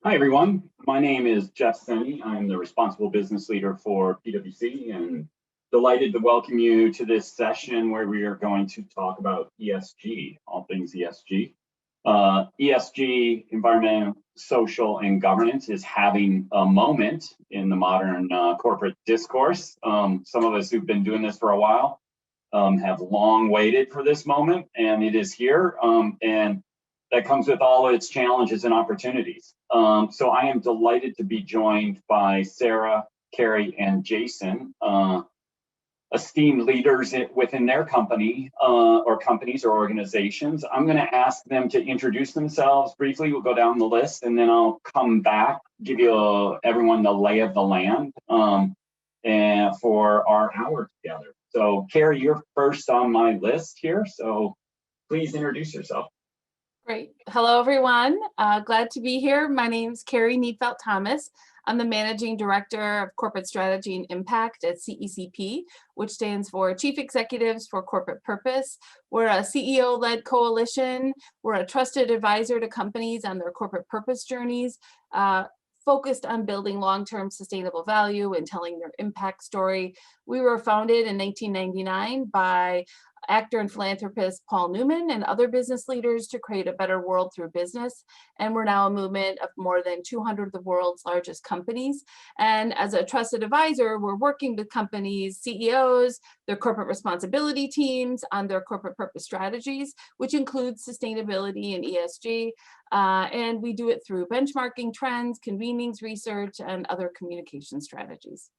Hi, everyone. My name is Jeff Senne. I'm the responsible business leader for PwC and delighted to welcome you to this session where we are going to talk about ESG, all things ESG. ESG, environmental, social, and governance, is having a moment in the modern corporate discourse. Some of us who've been doing this for a while have long waited for this moment, and it is here. And that comes with all of its challenges and opportunities. So I am delighted to be joined by Sara, Kari, and Jason, esteemed leaders within their company or companies or organizations. I'm going to ask them to introduce themselves briefly. We'll go down the list, and then I'll come back, give you everyone the lay of the land and for our hour together. So Kari, you're first on my list here, so please introduce yourself. Great. Hello, everyone. Glad to be here. My name is Kari Niedfeldt-Thomas. I'm the Managing Director of Corporate Strategy and Impact at CECP, which stands for Chief Executives for Corporate Purpose. We're a CEO-led coalition. We're a trusted advisor to companies on their corporate purpose journeys, focused on building long-term sustainable value and telling their impact story. We were founded in 1999 by actor and philanthropist Paul Newman and other business leaders to create a better world through business. And we're now a movement of more than 200 of the world's largest companies. And as a trusted advisor, we're working with companies, CEOs, their corporate responsibility teams on their corporate purpose strategies, which includes sustainability and ESG. And we do it through benchmarking trends, convenings, research, and other communication strategies.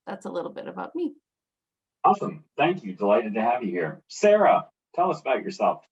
That's a little bit about me. Awesome. Thank you. Delighted to have you here. Sara, tell us about yourself.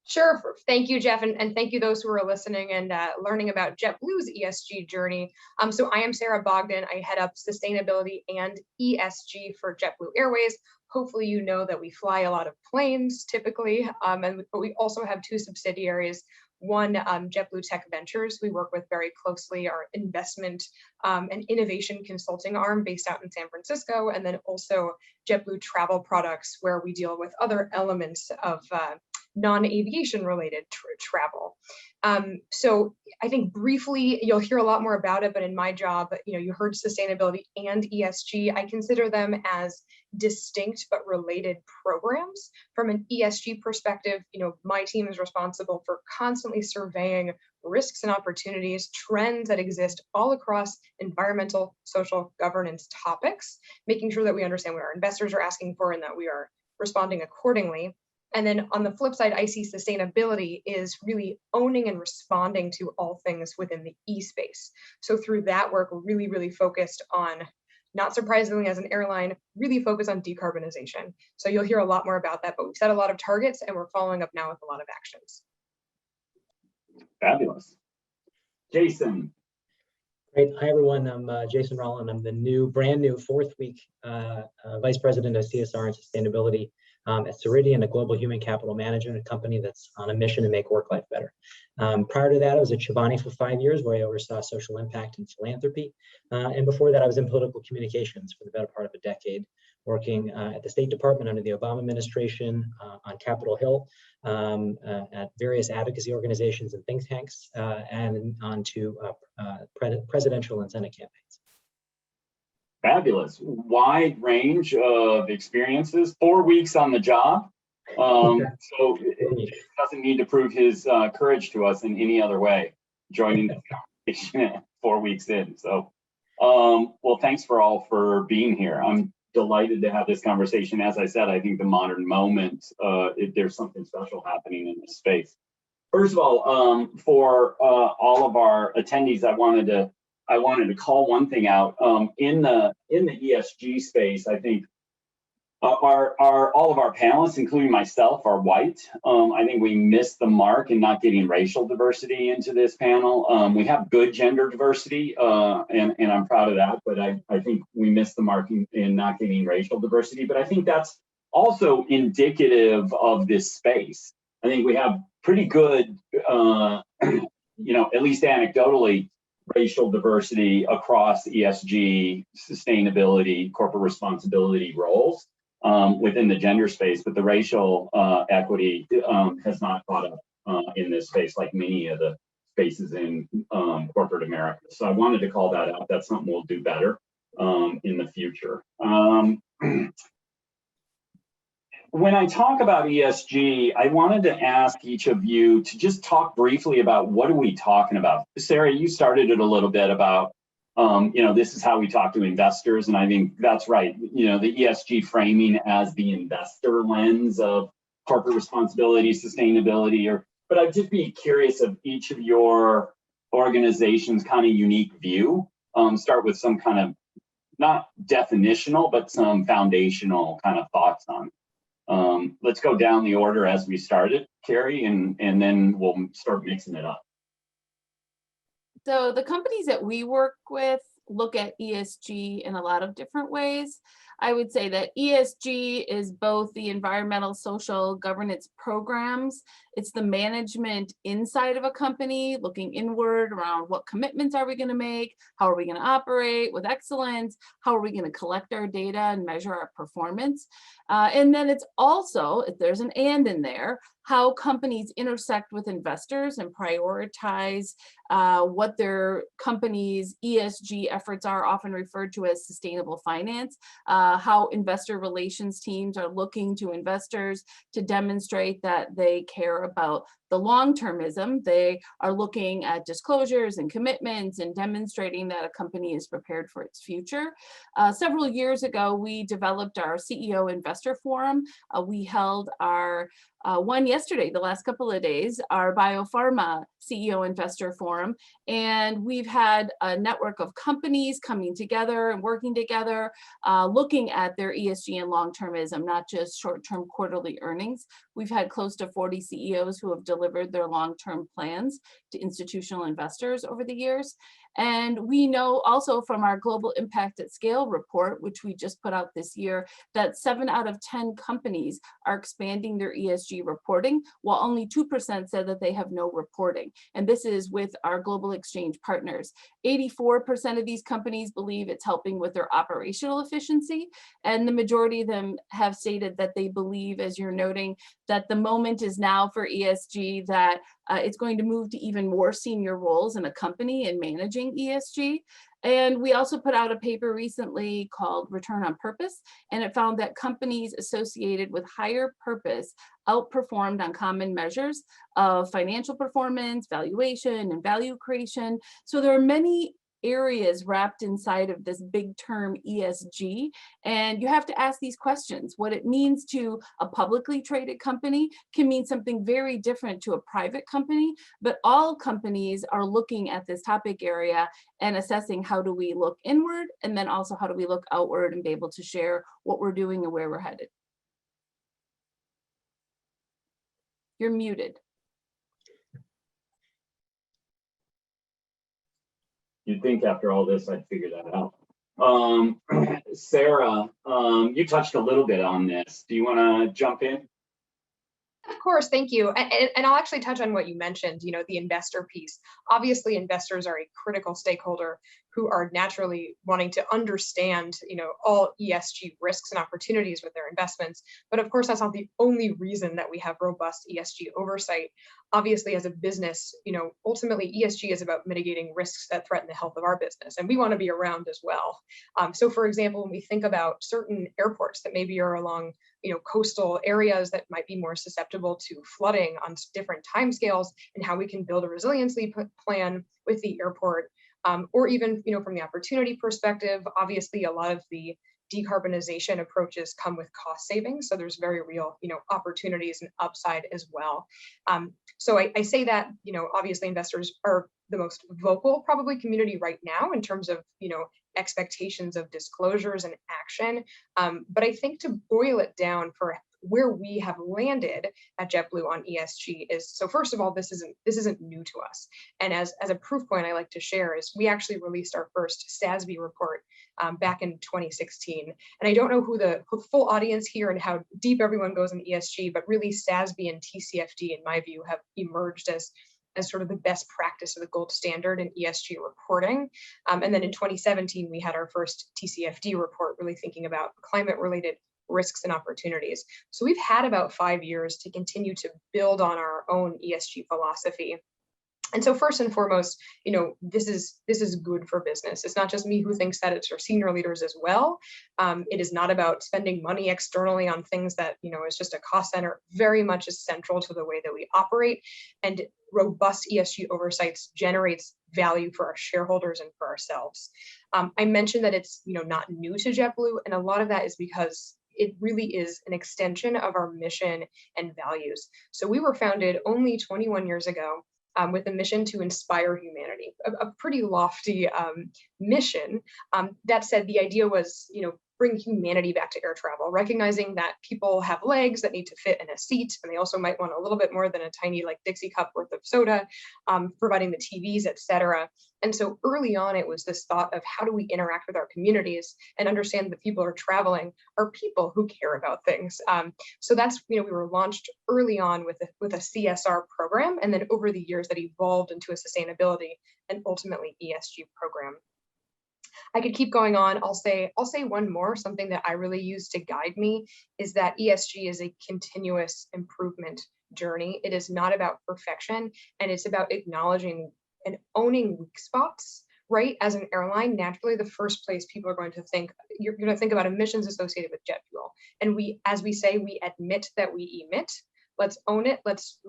Sure. Thank you, Jeff, and thank you those who are listening and learning about JetBlue's ESG journey. So I am Sara Bogdan. I head up sustainability and ESG for JetBlue Airways. Hopefully you know that we fly a lot of planes typically, but we also have two subsidiaries. One, JetBlue Tech Ventures, we work with very closely, our investment and innovation consulting arm based out in San Francisco, and then also JetBlue Travel Products, where we deal with other elements of non-aviation related travel. So I think briefly, you'll hear a lot more about it, but in my job, you heard sustainability and ESG. I consider them as distinct but related programs. From an ESG perspective, my team is responsible for constantly surveying risks and opportunities, trends that exist all across environmental, social, governance topics, making sure that we understand what our investors are asking for and that we are responding accordingly. And then on the flip side, I see sustainability is really owning and responding to all things within the E space. So through that work, we're really focused on, not surprisingly as an airline, really focused on decarbonization. So you'll hear a lot more about that, but we've set a lot of targets and we're following up now with a lot of actions. Fabulous. Jason. Great. Hi, everyone. I'm Jason Rollin. I'm the brand new fourth week Vice President of CSR and Sustainability at Ceridian, a global human capital management company that's on a mission to make work life better. Prior to that, I was at Chobani for 5 years, where I oversaw social impact and philanthropy. And before that, I was in political communications for the better part of a decade, working at the State Department under the Obama administration, on Capitol Hill, at various advocacy organizations and think tanks, and onto presidential and Senate campaigns. Fabulous. Wide range of experiences, 4 weeks on the job. So it doesn't need to prove his courage to us in any other way, joining the conversation 4 weeks in. So, well, thanks for being here. I'm delighted to have this conversation. As I said, I think the modern moment, there's something special happening in this space. First of all, for all of our attendees, I wanted to call one thing out. In the ESG space, I think all of our panelists, including myself, are white. I think we missed the mark in not getting racial diversity into this panel. We have good gender diversity, and I'm proud of that, but I think we missed the mark in not getting racial diversity. But I think that's also indicative of this space. I think we have pretty good, at least anecdotally, racial diversity across ESG, sustainability, corporate responsibility roles within the gender space, but the racial equity has not caught up in this space like many of the spaces in corporate America. So I wanted to call that out. That's something we'll do better in the future. When I talk about ESG, I wanted to ask each of you to just talk briefly about what are we talking about. Sarah, you started it a little bit about, this is how we talk to investors, and I think that's right. The ESG framing as the investor lens of corporate responsibility, sustainability, but I'd just be curious of each of your organization's kind of unique view. Start with some kind of, not definitional, but some foundational kind of thoughts on it. Let's go down the order as we started, Kari, and then we'll start mixing it up. So the companies that we work with look at ESG in a lot of different ways. I would say that ESG is both the environmental, social, governance programs. It's the management inside of a company, looking inward around what commitments are we going to make? How are we going to operate with excellence? How are we going to collect our data and measure our performance? And then it's also, if there's an and in there, how companies intersect with investors and prioritize what their company's ESG efforts are, often referred to as sustainable finance, how investor relations teams are looking to investors to demonstrate that they care about the long-termism. They are looking at disclosures and commitments and demonstrating that a company is prepared for its future. Several years ago, we developed our CEO Investor Forum. We held our one yesterday, the last couple of days, our Biopharma CEO Investor Forum. And we've had a network of companies coming together and working together, looking at their ESG and long-termism, not just short-term quarterly earnings. We've had close to 40 CEOs who have delivered their long-term plans to institutional investors over the years. And we know also from our Global Impact at Scale report, which we just put out this year, that 7 out of 10 companies are expanding their ESG reporting, while only 2% said that they have no reporting. And this is with our global exchange partners. 84% of these companies believe it's helping with their operational efficiency. And the majority of them have stated that they believe, as you're noting, that the moment is now for ESG, that it's going to move to even more senior roles in a company in managing ESG. And we also put out a paper recently called Return on Purpose, and it found that companies associated with higher purpose outperformed on common measures of financial performance, valuation, and value creation. So there are many areas wrapped inside of this big term ESG, and you have to ask these questions. What it means to a publicly traded company can mean something very different to a private company, but all companies are looking at this topic area and assessing how do we look inward, and then also how do we look outward and be able to share what we're doing and where we're headed. You're muted. You'd think after all this, I'd figure that out. Sarah, you touched a little bit on this. Do you want to jump in? Of course, thank you. And I'll actually touch on what you mentioned, the investor piece. Obviously, investors are a critical stakeholder who are naturally wanting to understand, all ESG risks and opportunities with their investments. But of course, that's not the only reason that we have robust ESG oversight. Obviously, as a business, ultimately ESG is about mitigating risks that threaten the health of our business, and we want to be around as well. So for example, when we think about certain airports that maybe are along coastal areas that might be more susceptible to flooding on different timescales, and how we can build a resiliency plan with the airport, or even from the opportunity perspective, obviously a lot of the decarbonization approaches come with cost savings, so there's very real opportunities and upside as well. So I say that obviously investors are the most vocal probably community right now in terms of expectations of disclosures and action, but I think to boil it down for where we have landed at JetBlue on ESG is, so first of all, this isn't new to us. And as a proof point I like to share is we actually released our first SASB report back in 2016. And I don't know who the full audience here and how deep everyone goes in ESG, but really SASB and TCFD, in my view, have emerged as sort of the best practice of the gold standard in ESG reporting. And then in 2017, we had our first TCFD report, really thinking about climate-related risks and opportunities. So we've had about 5 years to continue to build on our own ESG philosophy. And so first and foremost, this is good for business. It's not just me who thinks that, it's our senior leaders as well. It is not about spending money externally on things that, is just a cost center. Very much is central to the way that we operate, and robust ESG oversights generates value for our shareholders and for ourselves. I mentioned that it's, not new to JetBlue, and a lot of that is because it really is an extension of our mission and values. So we were founded only 21 years ago. With a mission to inspire humanity, a pretty lofty mission. That said, the idea was, bring humanity back to air travel, recognizing that people have legs that need to fit in a seat, and they also might want a little bit more than a tiny Dixie cup worth of soda, providing the TVs, etc. And so early on, it was this thought of how do we interact with our communities and understand that people are traveling are people who care about things. So that's, we were launched early on with a CSR program, and then over the years that evolved into a sustainability and ultimately ESG program. I could keep going on. I'll say one more. Something that I really use to guide me is that ESG is a continuous improvement journey. It is not about perfection, and it's about acknowledging and owning weak spots. Right? As an airline, naturally, the first place people are going to think, you're going to think about emissions associated with jet fuel. And we, as we say, we admit that we emit. Let's own it. Let's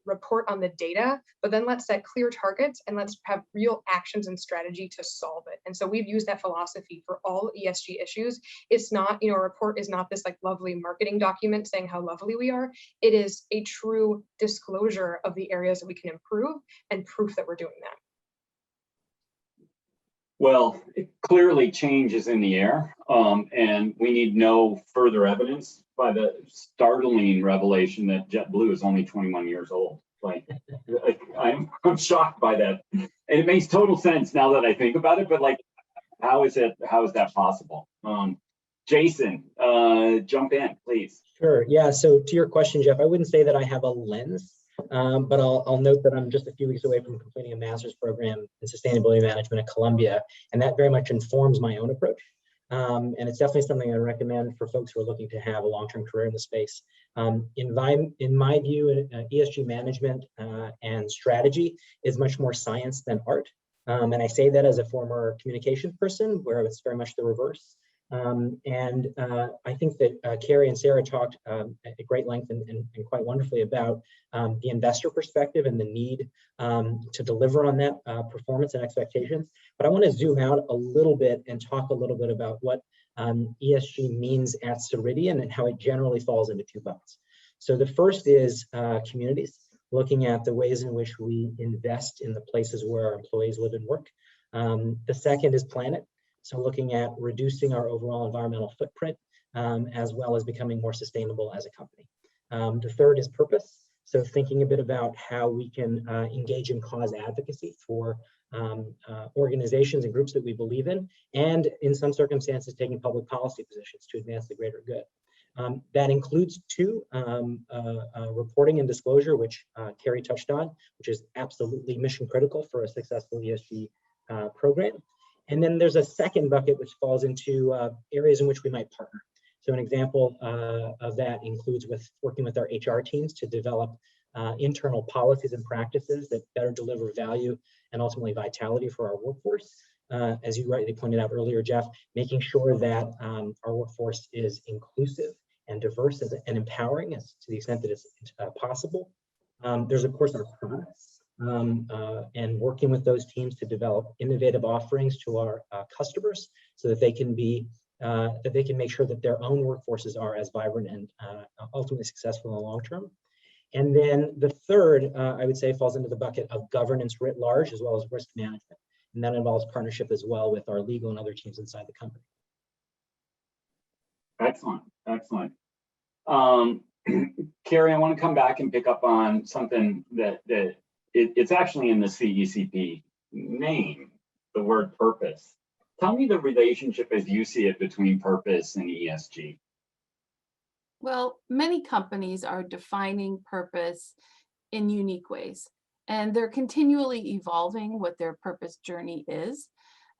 report on the data, but then let's set clear targets and let's have real actions and strategy to solve it. And so we've used that philosophy for all ESG issues. It's not, a report is not this lovely marketing document saying how lovely we are. It is a true disclosure of the areas that we can improve and proof that we're doing that. Well, clearly change is in the air, and we need no further evidence by the startling revelation that JetBlue is only 21 years old. I'm shocked by that, and it makes total sense now that I think about it. But how is that possible? Jason, jump in, please. Sure. Yeah. So to your question, Jeff, I wouldn't say that I have a lens. But I'll note that I'm just a few weeks away from completing a master's program in sustainability management at Columbia, and that very much informs my own approach. And it's definitely something I recommend for folks who are looking to have a long-term career in the space. In my view, ESG management and strategy is much more science than art. And I say that as a former communications person, where it's very much the reverse. I think that Kari and Sara talked at great length and quite wonderfully about the investor perspective and the need to deliver on that performance and expectations. But I want to zoom out a little bit and talk a little bit about what ESG means at Ceridian and how it generally falls into two buckets. So the first is communities, looking at the ways in which we invest in the places where our employees live and work. The second is planet. So looking at reducing our overall environmental footprint, as well as becoming more sustainable as a company. The third is purpose. So thinking a bit about how we can engage in cause advocacy for organizations and groups that we believe in, and in some circumstances, taking public policy positions to advance the greater good. That includes two, reporting and disclosure, which Kari touched on, which is absolutely mission critical for a successful ESG program. And then there's a second bucket which falls into areas in which we might partner. So an example of that includes working with our HR teams to develop internal policies and practices that better deliver value and ultimately vitality for our workforce. As you rightly pointed out earlier, Jeff, making sure that our workforce is inclusive and diverse and empowering as to the extent that it's possible. There's of course our products. And working with those teams to develop innovative offerings to our customers so that they can make sure that their own workforces are as vibrant and ultimately successful in the long term. And then the third, I would say, falls into the bucket of governance writ large, as well as risk management. And that involves partnership as well with our legal and other teams inside the company. Excellent, excellent. Kari, I want to come back and pick up on something that it's actually in the CECP name, the word purpose. Tell me the relationship as you see it between purpose and ESG. Well, many companies are defining purpose in unique ways, and they're continually evolving what their purpose journey is.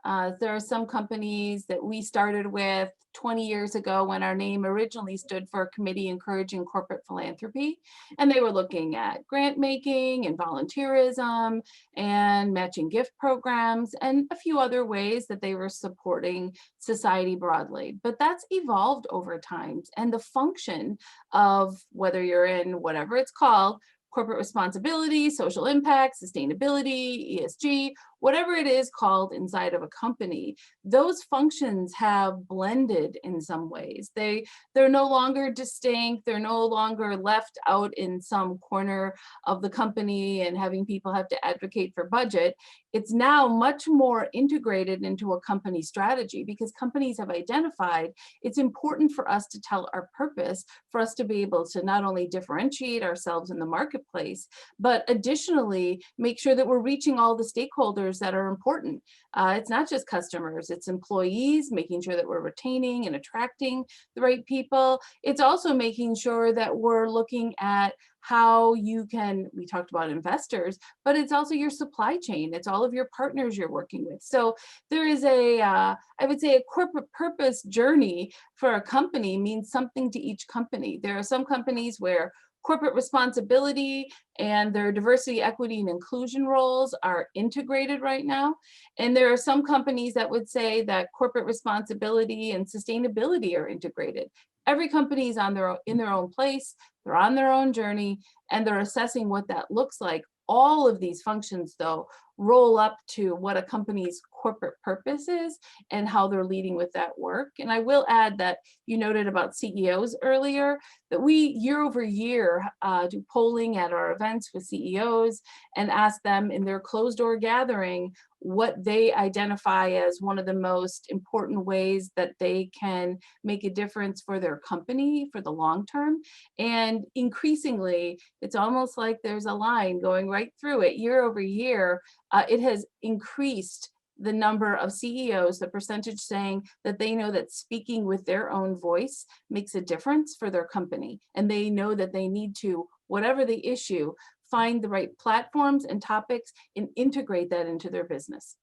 There are some companies that we started with 20 years ago when our name originally stood for Committee Encouraging Corporate Philanthropy. And they were looking at grant making and volunteerism and matching gift programs and a few other ways that they were supporting society broadly. But that's evolved over time. And the function of whether you're in whatever it's called, corporate responsibility, social impact, sustainability, ESG, whatever it is called inside of a company, those functions have blended in some ways. They're no longer distinct, they're no longer left out in some corner of the company and having people have to advocate for budget. It's now much more integrated into a company strategy because companies have identified it's important for us to tell our purpose, for us to be able to not only differentiate ourselves in the marketplace, but additionally make sure that we're reaching all the stakeholders that are important. It's not just customers, it's employees, making sure that we're retaining and attracting the right people. It's also making sure that we're looking at how you can, we talked about investors, but it's also your supply chain. It's all of your partners you're working with. So there is I would say a corporate purpose journey for a company means something to each company. There are some companies where corporate responsibility and their diversity, equity, and inclusion roles are integrated right now. And there are some companies that would say that corporate responsibility and sustainability are integrated. Every company is in their own place, they're on their own journey, and they're assessing what that looks like. All of these functions, though, roll up to what a company's corporate purpose is and how they're leading with that work. And I will add that you noted about CEOs earlier, that we year over year do polling at our events with CEOs and ask them in their closed door gathering what they identify as one of the most important ways that they can make a difference for their company for the long term. And increasingly, it's almost like there's a line going right through it. Year over year, it has increased the number of CEOs, the percentage saying that they know that speaking with their own voice makes a difference for their company. And they know that they need to, whatever the issue, find the right platforms and topics and integrate that into their business.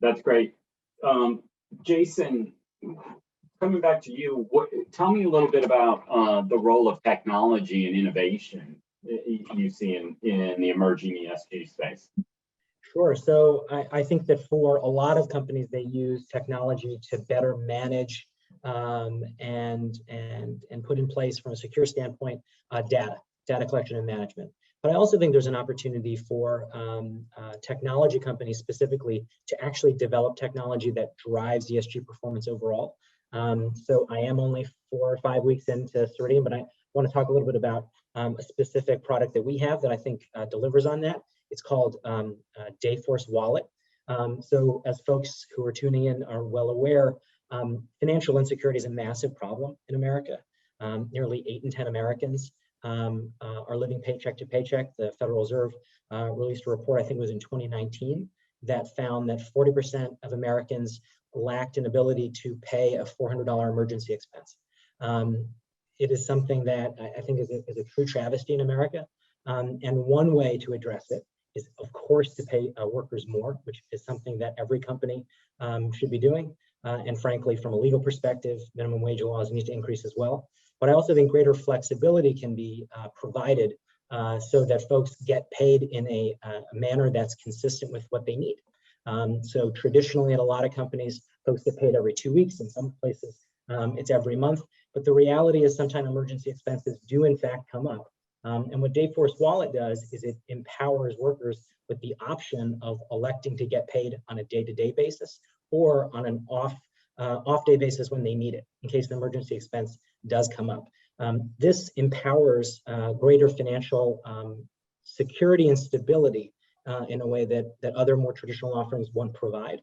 That's great. Jason, coming back to you, tell me a little bit about the role of technology and innovation you see in the emerging ESG space. Sure. So I think that for a lot of companies, they use technology to better manage and put in place from a secure standpoint data collection and management. But I also think there's an opportunity for technology companies specifically to actually develop technology that drives ESG performance overall. So I am only 4 or 5 weeks into Ceridian, but I want to talk a little bit about a specific product that we have that I think delivers on that. It's called Dayforce Wallet. So as folks who are tuning in are well aware, financial insecurity is a massive problem in America. Nearly 8 in 10 Americans are living paycheck to paycheck. The Federal Reserve released a report, I think it was in 2019, that found that 40% of Americans lacked an ability to pay a $400 emergency expense. It is something that I think is a true travesty in America. And one way to address it is, of course, to pay workers more, which is something that every company should be doing. And frankly, from a legal perspective, minimum wage laws need to increase as well. But I also think greater flexibility can be provided so that folks get paid in a manner that's consistent with what they need. So traditionally, at a lot of companies, folks get paid every 2 weeks. In some places, it's every month. But the reality is sometimes emergency expenses do in fact come up. And what Dayforce Wallet does is it empowers workers with the option of electing to get paid on a day-to-day basis or on an off-day basis when they need it, in case an emergency expense does come up. This empowers greater financial security and stability in a way that other more traditional offerings won't provide.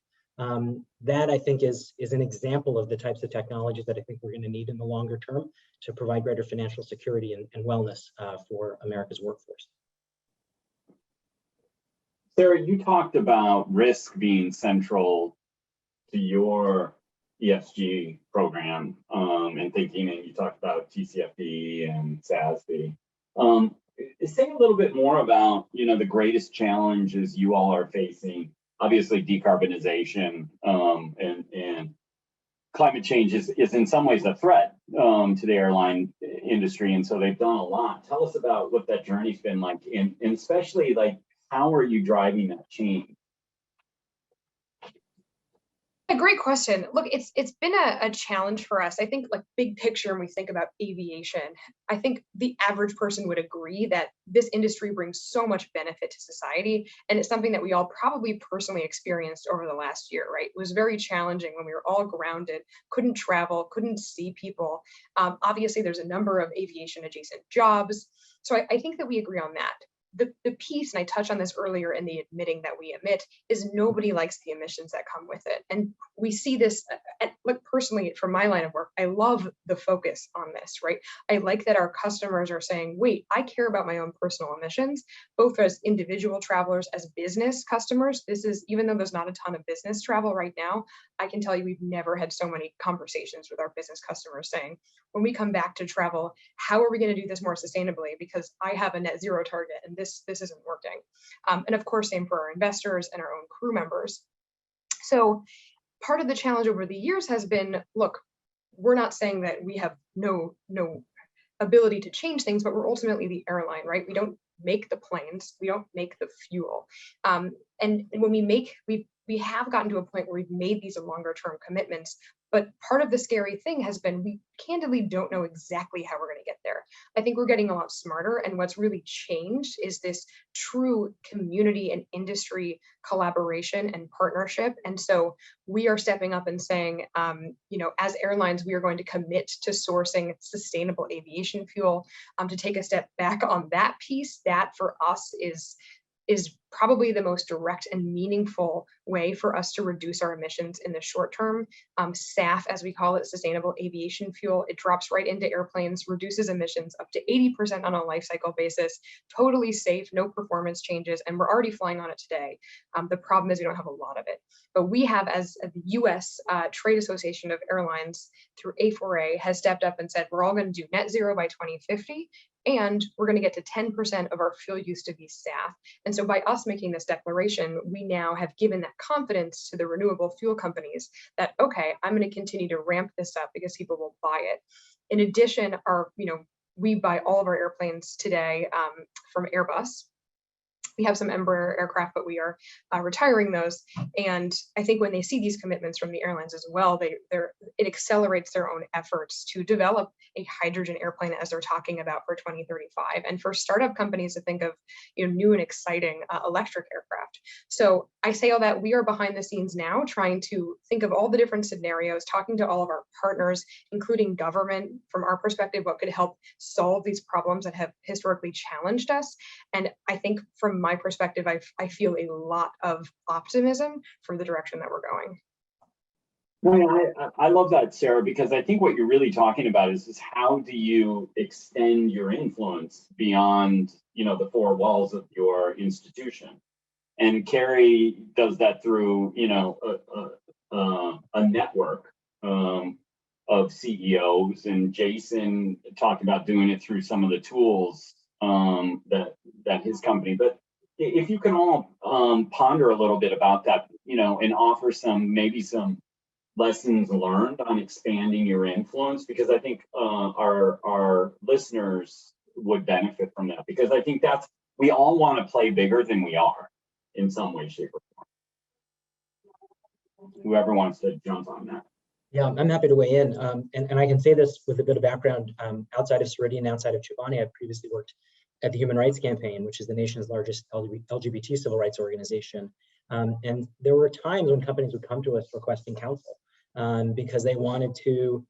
That I think is an example of the types of technologies that I think we're going to need in the longer term to provide greater financial security and wellness for America's workforce. Sara, you talked about risk being central to your ESG program and thinking, and you talked about CECP and SASB. Say a little bit more about, the greatest challenges you all are facing obviously decarbonization and climate change is in some ways a threat to the airline industry, and so they've done a lot. Tell us about what that journey's been like, and especially like how are you driving that change? A great question. Look, it's been a challenge for us. I think like big picture when we think about aviation, I think the average person would agree that this industry brings so much benefit to society. And it's something that we all probably personally experienced over the last year, right? It was very challenging when we were all grounded, couldn't travel, couldn't see people. Obviously, there's a number of aviation adjacent jobs. So I think that we agree on that. The piece, and I touched on this earlier in the admitting that we emit, is nobody likes the emissions that come with it. And we see this, like personally from my line of work, I love the focus on this, right? I like that our customers are saying, wait, I care about my own personal emissions, both as individual travelers, as business customers. This is, even though there's not a ton of business travel right now, I can tell you we've never had so many conversations with our business customers saying, when we come back to travel, how are we going to do this more sustainably? Because I have a net zero target and this isn't working. And of course, same for our investors and our own crew members. So part of the challenge over the years has been, look, we're not saying that we have no ability to change things, but we're ultimately the airline, right? We don't make the planes, we don't make the fuel. And when we have gotten to a point where we've made these longer term commitments, but part of the scary thing has been we candidly don't know exactly how we're going to get there. I think we're getting a lot smarter, and what's really changed is this true community and industry collaboration and partnership. And so we are stepping up and saying, as airlines, we are going to commit to sourcing sustainable aviation fuel. To take a step back on that piece, that for us is probably the most direct and meaningful way for us to reduce our emissions in the short term. SAF, as we call it, sustainable aviation fuel, it drops right into airplanes, reduces emissions up to 80% on a life cycle basis, totally safe, no performance changes, and we're already flying on it today. The problem is we don't have a lot of it. But we have, as the US Trade Association of Airlines through A4A has stepped up and said, we're all going to do net zero by 2050, and we're going to get to 10% of our fuel use to be SAF. And so by us making this declaration, we now have given that confidence to the renewable fuel companies that, okay, I'm going to continue to ramp this up because people will buy it. In addition, we buy all of our airplanes today from Airbus. We have some Embraer aircraft, but we are retiring those. And I think when they see these commitments from the airlines as well, it accelerates their own efforts to develop a hydrogen airplane as they're talking about for 2035, and for startup companies to think of new and exciting electric aircraft. So I say all that, we are behind the scenes now trying to think of all the different scenarios, talking to all of our partners, including government, from our perspective, what could help solve these problems that have historically challenged us. And I think from my perspective, I feel a lot of optimism for the direction that we're going. I love that, Sarah, because I think what you're really talking about is how do you extend your influence beyond, the four walls of your institution. And Kari does that through, a network of CEOs, and Jason talked about doing it through some of the tools that his company. But if you can all ponder a little bit about that, and offer maybe some lessons learned on expanding your influence, because I think our listeners would benefit from that, because I think we all want to play bigger than we are in some way, shape, or form. Whoever wants to jump on that. Yeah, I'm happy to weigh in. And I can say this with a bit of background. Outside of Ceridian, outside of Chobani, I've previously worked at the Human Rights Campaign, which is the nation's largest LGBT civil rights organization. And there were times when companies would come to us requesting counsel because they wanted to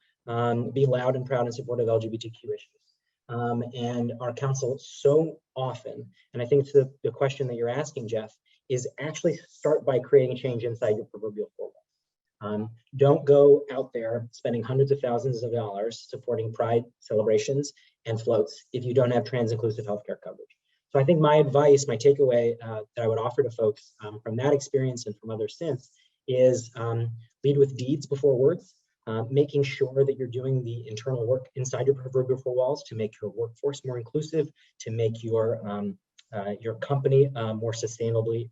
be loud and proud in support of LGBTQ issues. And our counsel so often, and I think it's the question that you're asking, Jeff, is actually start by creating change inside your proverbial four walls. Don't go out there spending hundreds of thousands of dollars supporting pride celebrations and floats if you don't have trans-inclusive healthcare coverage. So I think my advice, my takeaway that I would offer to folks from that experience and from others since is lead with deeds before words, making sure that you're doing the internal work inside your proverbial four walls to make your workforce more inclusive, to make your your company more sustainably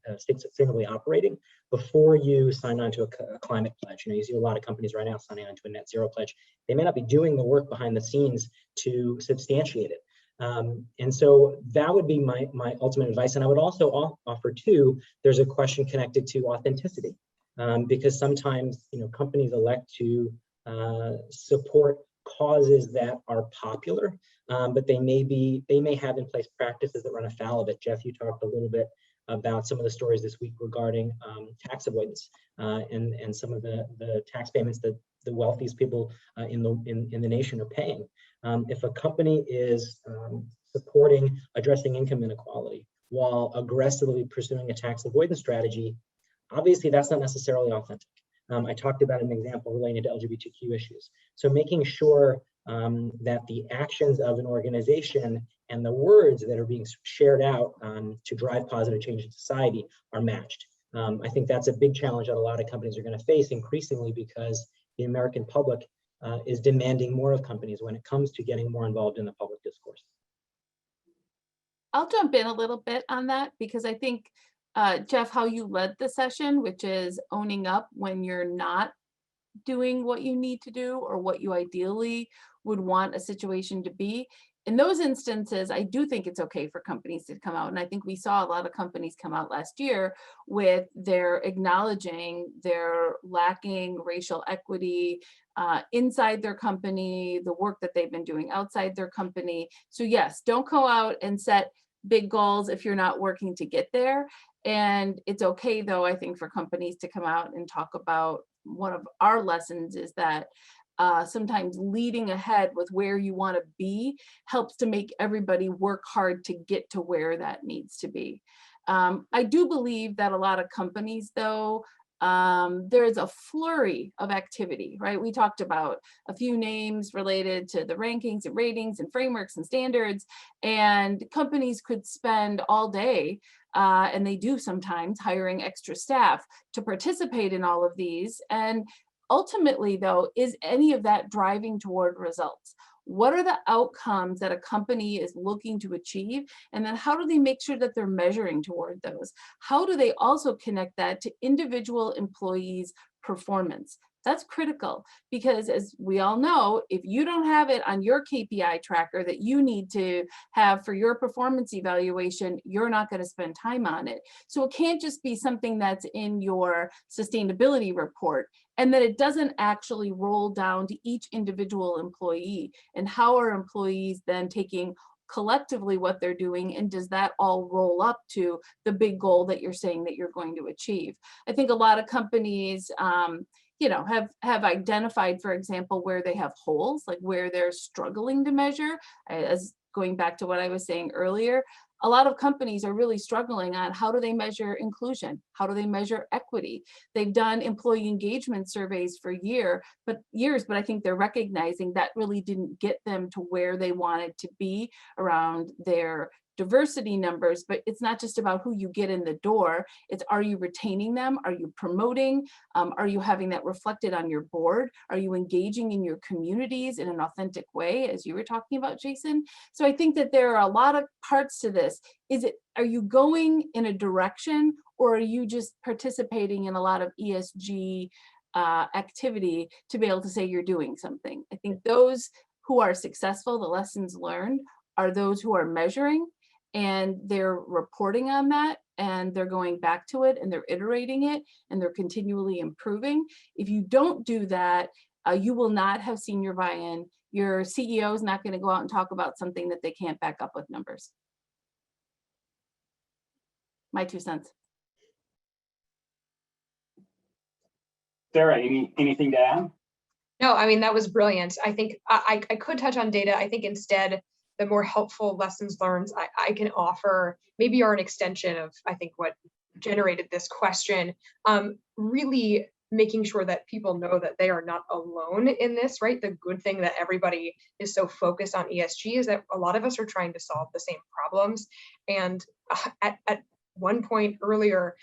operating before you sign on to a climate pledge. You know, you see a lot of companies right now signing on to a net zero pledge. They may not be doing the work behind the scenes to substantiate it. And so that would be my ultimate advice. And I would also offer too, there's a question connected to authenticity, because sometimes, you know, companies elect to support causes that are popular, but they may have in place practices that run afoul of it. Jeff, you talked a little bit about some of the stories this week regarding tax avoidance and some of the tax payments that the wealthiest people in the nation are paying. If a company is supporting addressing income inequality while aggressively pursuing a tax avoidance strategy, obviously that's not necessarily authentic. I talked about an example relating to LGBTQ issues. So making sure that the actions of an organization and the words that are being shared out to drive positive change in society are matched. I think that's a big challenge that a lot of companies are going to face increasingly, because the American public is demanding more of companies when it comes to getting more involved in the public discourse. I'll jump in a little bit on that, because I think, Jeff, how you led the session, which is owning up when you're not doing what you need to do or what you ideally would want a situation to be. In those instances, I do think it's okay for companies to come out. And I think we saw a lot of companies come out last year with their acknowledging their lacking racial equity inside their company, the work that they've been doing outside their company. So yes, don't go out and set big goals if you're not working to get there. And it's okay, though, I think, for companies to come out and talk about, one of our lessons is that sometimes leading ahead with where you want to be helps to make everybody work hard to get to where that needs to be. I do believe that a lot of companies, though, there's a flurry of activity, right? We talked about a few names related to the rankings and ratings and frameworks and standards, and companies could spend all day, and they do sometimes, hiring extra staff to participate in all of these. And ultimately, though, is any of that driving toward results? What are the outcomes that a company is looking to achieve? And then how do they make sure that they're measuring toward those? How do they also connect that to individual employees' performance? That's critical, because as we all know, if you don't have it on your KPI tracker that you need to have for your performance evaluation, you're not going to spend time on it. So it can't just be something that's in your sustainability report, and that it doesn't actually roll down to each individual employee. And how are employees then taking collectively what they're doing, and does that all roll up to the big goal that you're saying that you're going to achieve? I think a lot of companies you know, have identified, for example, where they have holes, like where they're struggling to measure. As going back to what I was saying earlier, a lot of companies are really struggling on how do they measure inclusion? How do they measure equity? They've done employee engagement surveys for years, but I think they're recognizing that really didn't get them to where they wanted to be around their diversity numbers. But it's not just about who you get in the door, it's, are you retaining them? Are you promoting? Are you having that reflected on your board? Are you engaging in your communities in an authentic way, as you were talking about, Jason? So I think that there are a lot of parts to this. Are you going in a direction, or are you just participating in a lot of ESG activity to be able to say you're doing something? I think those who are successful, the lessons learned, are those who are measuring, and they're reporting on that, and they're going back to it, and they're iterating it, and they're continually improving. If you don't do that, you will not have seen your buy-in. Your CEO is not going to go out and talk about something that they can't back up with numbers. My 2 cents. Sarah, anything to add? No, I mean, that was brilliant. I think I could touch on data. I think instead, the more helpful lessons learned I can offer maybe are an extension of, I think, what generated this question. Really making sure that people know that they are not alone in this, right? The good thing that everybody is so focused on ESG is that a lot of us are trying to solve the same problems. And at one point earlier,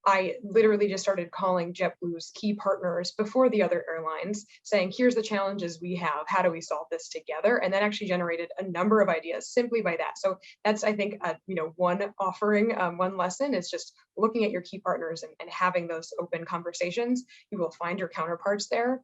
I literally just started calling JetBlue's key partners before the other airlines, saying, here's the challenges we have. How do we solve this together? And that actually generated a number of ideas simply by that. So that's, I think, one offering, one lesson is just looking at your key partners and having those open conversations. You will find your counterparts there.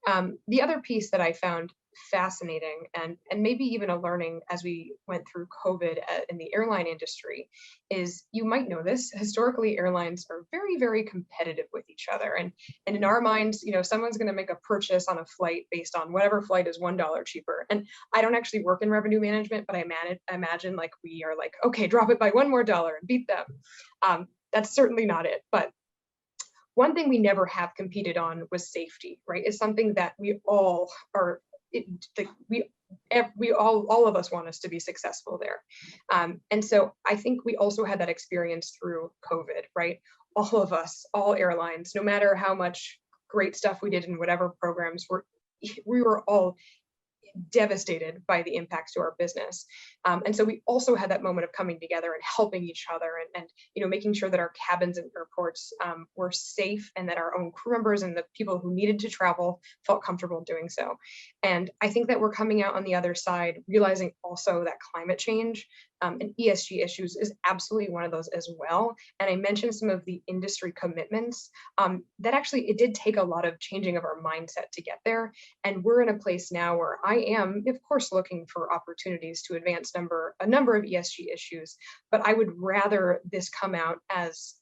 The other piece that I found fascinating and maybe even a learning as we went through COVID in the airline industry is, you might know this, historically airlines are very, very competitive with each other. And in our minds, someone's going to make a purchase on a flight based on whatever flight is $1 cheaper. And I don't actually work in revenue management, but I imagine like we are like, okay, drop it by $1 more and beat them. That's certainly not it. But one thing we never have competed on was safety, right? It's something that we all are, all of us want us to be successful there. And so I think we also had that experience through COVID, right? All of us, all airlines, no matter how much great stuff we did in whatever programs, we were all devastated by the impacts to our business. And so we also had that moment of coming together and helping each other and making sure that our cabins and airports were safe and that our own crew members and the people who needed to travel felt comfortable doing so. And I think that we're coming out on the other side, realizing also that climate change and ESG issues is absolutely one of those as well. And I mentioned some of the industry commitments that actually, it did take a lot of changing of our mindset to get there. And we're in a place now where I am, of course, looking for opportunities to advance a number of ESG issues, but I would rather this come out as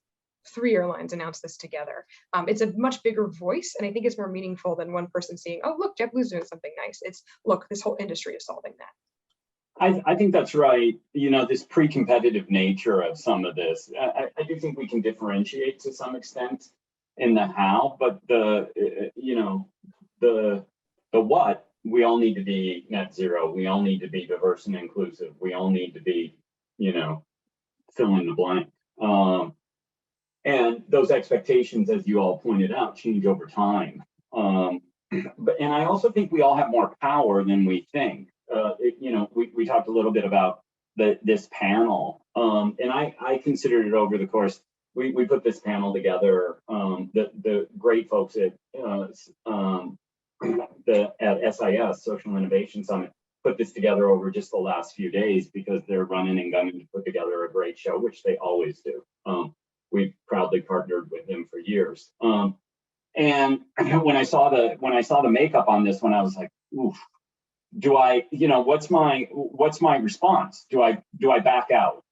3 airlines announce this together. It's a much bigger voice, and I think it's more meaningful than one person saying, oh, look, JetBlue's doing something nice. It's, look, this whole industry is solving that. I think that's right. This pre-competitive nature of some of this, I do think we can differentiate to some extent in the how, but the what, we all need to be net zero. We all need to be diverse and inclusive. We all need to be, fill in the blank. And those expectations, as you all pointed out, change over time. And I also think we all have more power than we think. We talked a little bit about this panel, and I considered it over the course. We put this panel together. The great folks at SIS, Social Innovation Summit, put this together over just the last few days because they're running and gunning to put together a great show, which they always do. We've proudly partnered with him for years. And when I saw the makeup on this one, I was like, oof. Do I, what's my response? Do I back out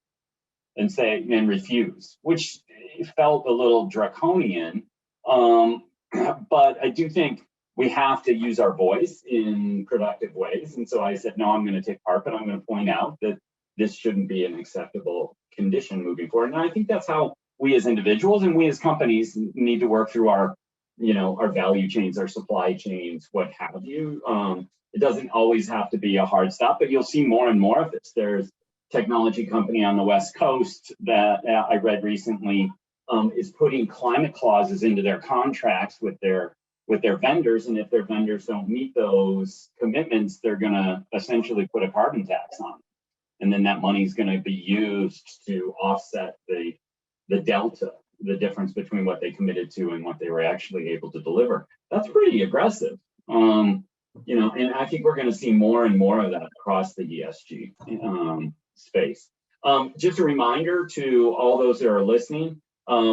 and say and refuse? Which felt a little draconian, but I do think we have to use our voice in productive ways. And so I said, no, I'm going to take part, but I'm going to point out that this shouldn't be an acceptable condition moving forward. And I think that's how we as individuals and we as companies need to work through our value chains, our supply chains, what have you. It doesn't always have to be a hard stop, but you'll see more and more of this. There's a technology company on the West Coast that I read recently is putting climate clauses into their contracts with their vendors, and if their vendors don't meet those commitments, they're going to essentially put a carbon tax on them. And then that money is going to be used to offset the delta, the difference between what they committed to and what they were actually able to deliver. That's pretty aggressive. And I think we're going to see more and more of that across the ESG space. Just a reminder to all those that are listening,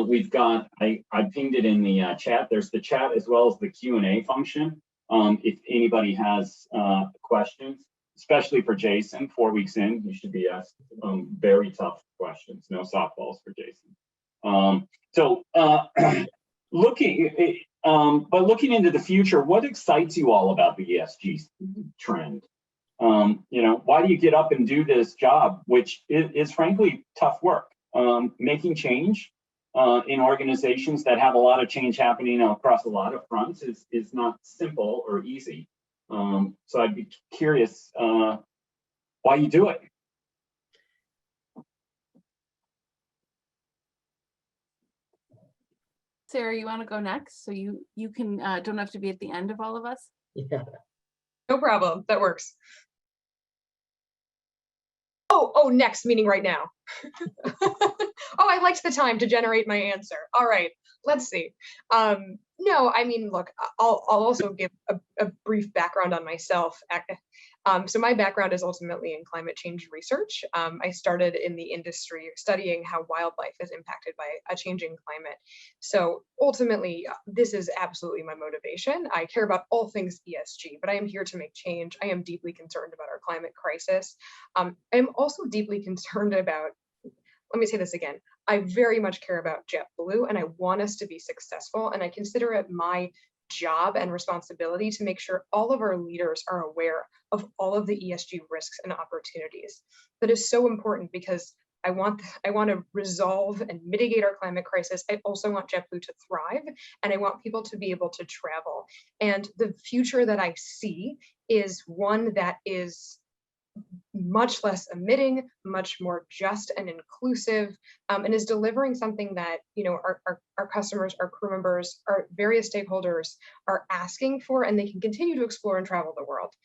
we've got, I pinged it in the chat. There's the chat as well as the Q&A function. If anybody has questions, especially for Jason, 4 weeks in, you should be asked very tough questions, no softballs for Jason. Looking into the future, what excites you all about the ESG trend? Why do you get up and do this job, which is frankly tough work? Making change in organizations that have a lot of change happening across a lot of fronts is not simple or easy. So I'd be curious why you do it. Sarah, you want to go next? So you can don't have to be at the end of all of us. Yeah. No problem. That works. Oh, next, meaning right now. Oh, I liked the time to generate my answer. All right, let's see. No, I mean, look, I'll also give a brief background on myself. So my background is ultimately in climate change research. I started in the industry studying how wildlife is impacted by a changing climate. So ultimately, this is absolutely my motivation. I care about all things ESG, but I am here to make change. I am deeply concerned about our climate crisis. I am also deeply concerned about, let me say this again, I very much care about JetBlue and I want us to be successful. And I consider it my job and responsibility to make sure all of our leaders are aware of all of the ESG risks and opportunities. That is so important because I want to resolve and mitigate our climate crisis. I also want JetBlue to thrive and I want people to be able to travel. And the future that I see is one that is much less emitting, much more just and inclusive, and is delivering something that, you know, our customers, our crew members, our various stakeholders are asking for, and they can continue to explore and travel the world.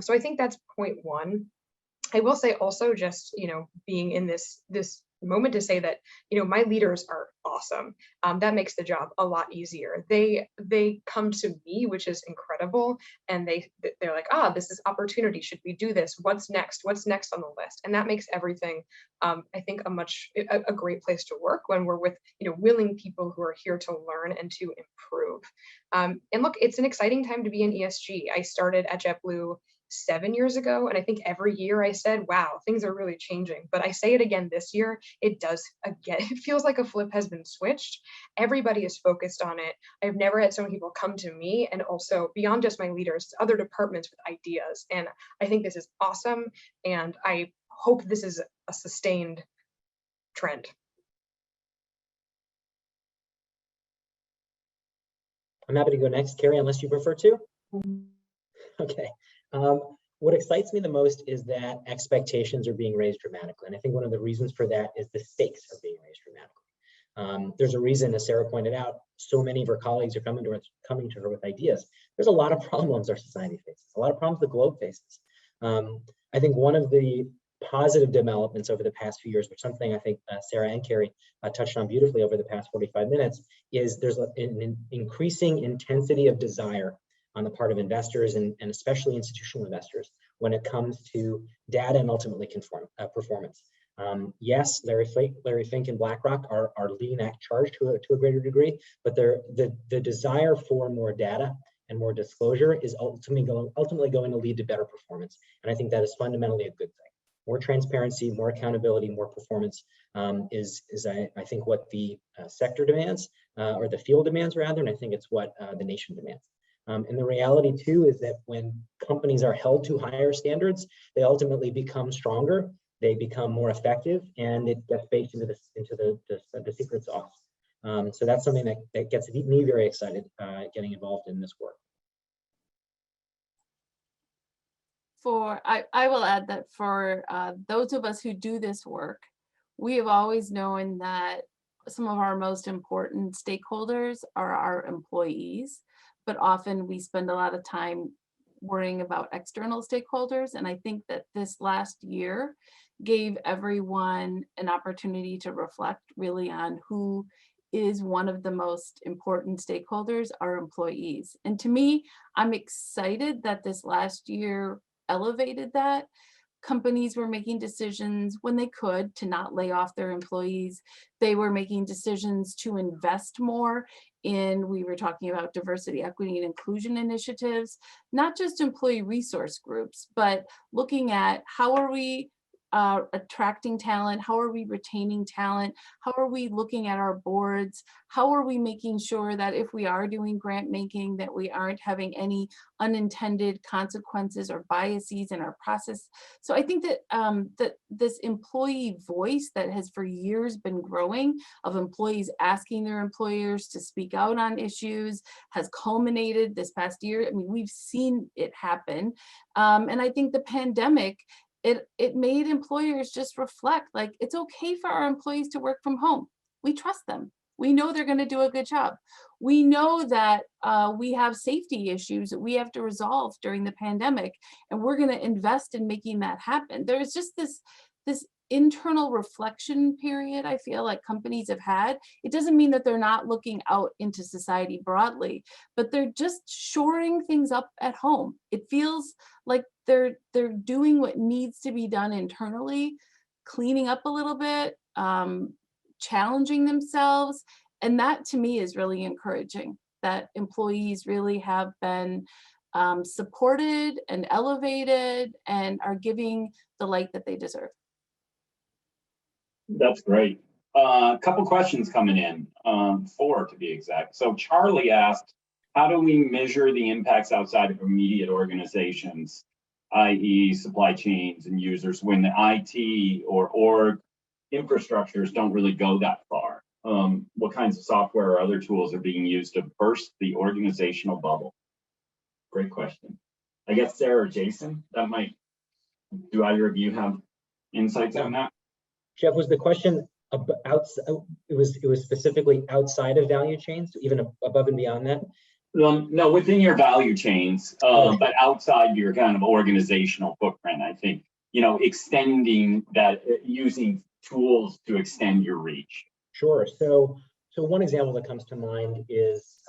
So I think that's point one. I will say also, just, you know, being in this moment, to say that, you know, my leaders are awesome. That makes the job a lot easier. They come to me, which is incredible, and they're like, ah, this is opportunity. Should we do this? What's next? What's next on the list? And that makes everything, I think, a great place to work when we're with, you know, willing people who are here to learn and to improve. And look, it's an exciting time to be in ESG. I started at JetBlue 7 years ago, and I think every year I said, wow, things are really changing. But I say it again this year, it does again. It feels like a flip has been switched. Everybody is focused on it. I've never had so many people come to me, and also beyond just my leaders, other departments with ideas. And I think this is awesome. And I hope this is a sustained trend. I'm happy to go next, Kari, unless you prefer to. Okay. What excites me the most is that expectations are being raised dramatically. And I think one of the reasons for that is the stakes are being raised dramatically. There's a reason, as Sara pointed out, so many of her colleagues are coming to her with ideas. There's a lot of problems our society faces, a lot of problems the globe faces. I think one of the positive developments over the past few years, which something I think Sara and Kari touched on beautifully over the past 45 minutes, is there's an increasing intensity of desire on the part of investors and especially institutional investors when it comes to data and ultimately performance. Yes, Larry Fink and BlackRock are leading that charge to a greater degree, but the desire for more data and more disclosure is ultimately going to lead to better performance. And I think that is fundamentally a good thing. More transparency, more accountability, more performance is I think what the sector demands, or the field demands rather, and I think it's what the nation demands. And the reality too is that when companies are held to higher standards, they ultimately become stronger, they become more effective, and it gets baked into the secret sauce. So that's something that gets me very excited getting involved in this work. I will add that for those of us who do this work, we have always known that some of our most important stakeholders are our employees, but often we spend a lot of time worrying about external stakeholders. And I think that this last year gave everyone an opportunity to reflect really on who is one of the most important stakeholders, our employees. And to me, I'm excited that this last year elevated that. Companies were making decisions when they could to not lay off their employees. They were making decisions to invest more in, we were talking about diversity, equity, and inclusion initiatives, not just employee resource groups, but looking at how are we attracting talent? How are we retaining talent? How are we looking at our boards? How are we making sure that if we are doing grant making, that we aren't having any unintended consequences or biases in our process? So I think that that this employee voice that has for years been growing, of employees asking their employers to speak out on issues, has culminated this past year. I mean, we've seen it happen. And I think the pandemic, it made employers just reflect, like, it's okay for our employees to work from home. We trust them. We know they're going to do a good job. We know that we have safety issues that we have to resolve during the pandemic, and we're going to invest in making that happen. There's just this internal reflection period I feel like companies have had. It doesn't mean that they're not looking out into society broadly, but they're just shoring things up at home. It feels like they're doing what needs to be done internally, cleaning up a little bit, challenging themselves. And that to me is really encouraging, that employees really have been supported and elevated and are giving the light that they deserve. That's great. A couple questions coming in, 4 to be exact. So Charlie asked, how do we measure the impacts outside of immediate organizations, i.e. supply chains and users, when the IT or org infrastructures don't really go that far? What kinds of software or other tools are being used to burst the organizational bubble? Great question. I guess Sarah or Jason, that might, do either of you have insights on that? Jeff, was the question outside? It was specifically outside of value chains, even above and beyond that? No, within your value chains, but outside your kind of organizational footprint, I think, extending that, using tools to extend your reach. Sure. So one example that comes to mind is